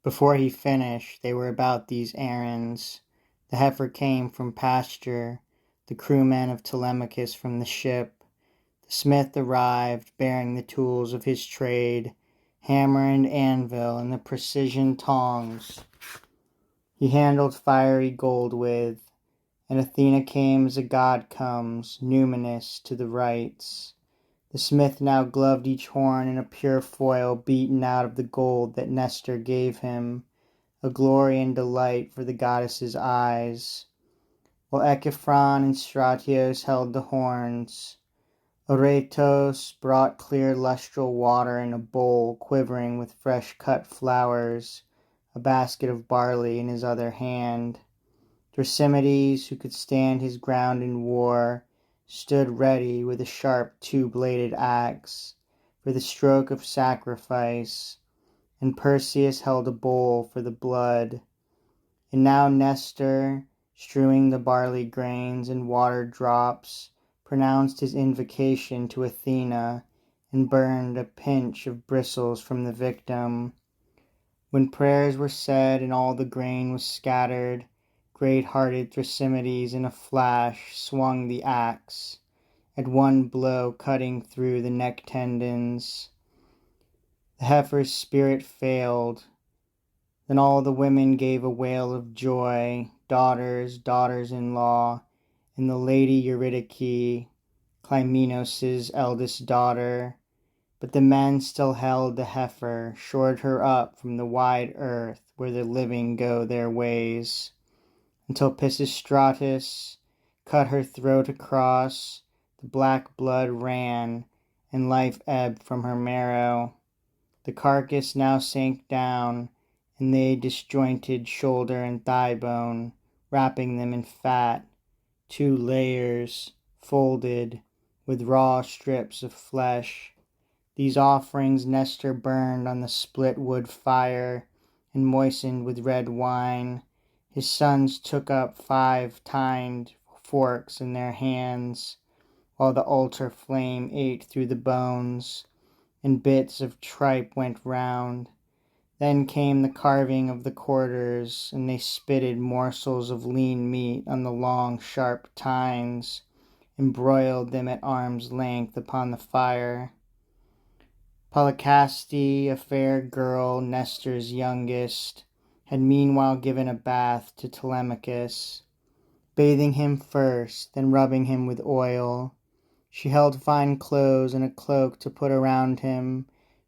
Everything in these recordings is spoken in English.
Before he finished, they were about these errands. The heifer came from pasture, the crewmen of Telemachus from the ship. The smith arrived, bearing the tools of his trade, hammer and anvil, and the precision tongs he handled fiery gold with. And Athena came as a god comes, numinous to the rites. The smith now gloved each horn in a pure foil beaten out of the gold that Nestor gave him, a glory and delight for the goddess's eyes, while Echephron and Stratios held the horns. Oretos brought clear lustral water in a bowl quivering with fresh cut flowers, a basket of barley in his other hand. Thrasymedes, who could stand his ground in war, stood ready with a sharp two-bladed axe for the stroke of sacrifice, and Perseus held a bowl for the blood. And now Nestor, strewing the barley grains and water drops, pronounced his invocation to Athena and burned a pinch of bristles from the victim. When prayers were said and all the grain was scattered, great-hearted Thrasymedes in a flash swung the axe, at one blow cutting through the neck tendons. The heifer's spirit failed. Then all the women gave a wail of joy, daughters, daughters-in-law, and the lady Eurydice, Clymenos' eldest daughter. But the men still held the heifer, shored her up from the wide earth where the living go their ways, until Pisistratus cut her throat across, the black blood ran, and life ebbed from her marrow. The carcass now sank down, and they disjointed shoulder and thigh bone, wrapping them in fat, 2 layers, folded, with raw strips of flesh. These offerings Nestor burned on the split wood fire, and moistened with red wine. His sons took up 5 tined forks in their hands, while the altar flame ate through the bones, and bits of tripe went round. Then came the carving of the quarters, and they spitted morsels of lean meat on the long sharp tines, and broiled them at arm's length upon the fire. Polycaste, a fair girl, Nestor's youngest, had meanwhile given a bath to Telemachus, bathing him first, then rubbing him with oil. She held fine clothes and a cloak to put around him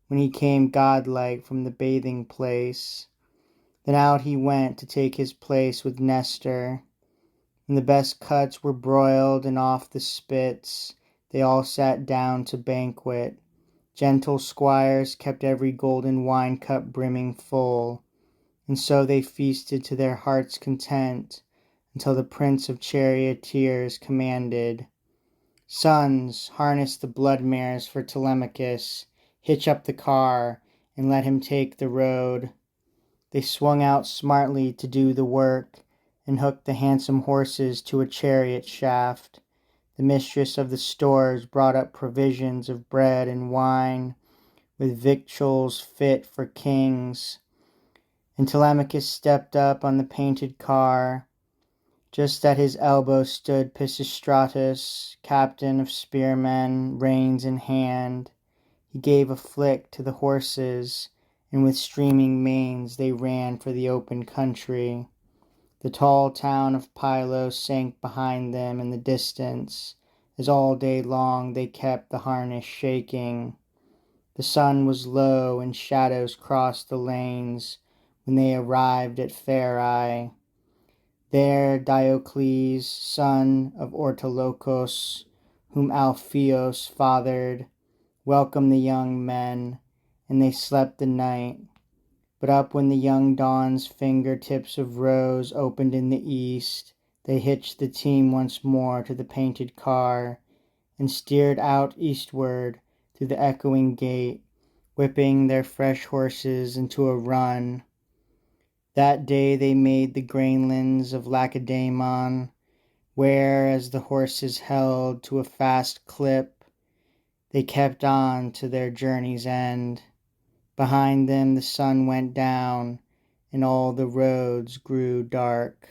when he came godlike from the bathing place. Then out he went to take his place with Nestor. When the best cuts were broiled and off the spits, they all sat down to banquet. Gentle squires kept every golden wine cup brimming full, and so they feasted to their heart's content, until the prince of charioteers commanded, "Sons, harness the blood mares for Telemachus, hitch up the car, and let him take the road." They swung out smartly to do the work, and hooked the handsome horses to a chariot shaft. The mistress of the stores brought up provisions of bread and wine, with victuals fit for kings. And Telemachus stepped up on the painted car. Just at his elbow stood Pisistratus, captain of spearmen, reins in hand. He gave a flick to the horses, and with streaming manes they ran for the open country. The tall town of Pylos sank behind them in the distance, as all day long they kept the harness shaking. The sun was low, and shadows crossed the lanes when they arrived at Pherae. There Diocles, son of Ortolocos, whom Alpheus fathered, welcomed the young men, and they slept the night. But up when the young dawn's finger-tips of rose opened in the east, they hitched the team once more to the painted car, and steered out eastward through the echoing gate, whipping their fresh horses into a run. That day they made the grainlands of Lacedaemon, where, as the horses held to a fast clip, they kept on to their journey's end. Behind them the sun went down, and all the roads grew dark.